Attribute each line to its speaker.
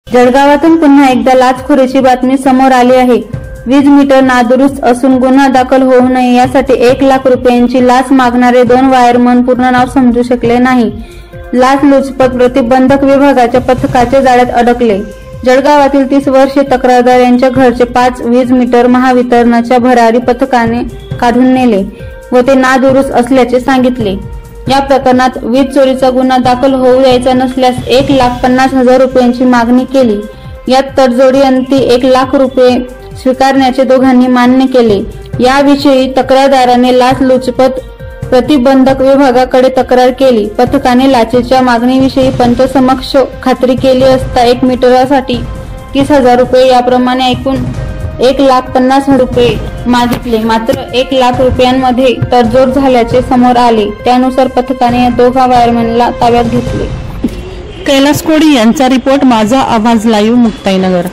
Speaker 1: जळगावातून पुन्हा एकदा लाचखोरीची बातमी समोर आली आहे। वीज मीटर नादुरुस्त असून गुन्हा दाखल होऊ नये यासाठी 1 लाख रुपयांची लाच मागणारे 2 वायरमन पूर्ण नाव समजू शकले नाही। लाचलुचपत प्रतिबंधक विभागाच्या पथकाच्या जाळ्यात अडकले। जळगावातील 30 वर्षीय तक्रारदार यांच्या घरचे 5 वीज मीटर महावितरणाच्या भरारी पथकाने काढून नेले व ते नादुरुस्त असल्याचे सांगितले। या प्रकरणात वीज चोरीचा गुन्हा दाखल होऊ द्यायचा नसल्यास 1,50,000 रुपयांची मागणी केली। यात तडजोडीअंती 1 लाख रुपये स्वीकारण्याचे दोघांनी मान्य केले। याविषयी तक्रारदाराने लाचलुचपत प्रतिबंधक विभागाकडे तक्रार केली। पथकाने लाचेच्या मागणीविषयी पंचासमक्ष खात्री केली असता 1 मीटरसाठी 30,000 रुपये याप्रमाणे एकूण 1,50,000 रुपये मागितले। मात्र 1 लाख रुपयांमध्ये तडजोड झाल्याचे समोर आले। त्यानुसार पथकाने या दोघा वायरमॅनला ताब्यात घेतले।
Speaker 2: कैलास कोडी यांचा रिपोर्ट, माझा आवाज लाईव्ह, मुक्ताईनगर।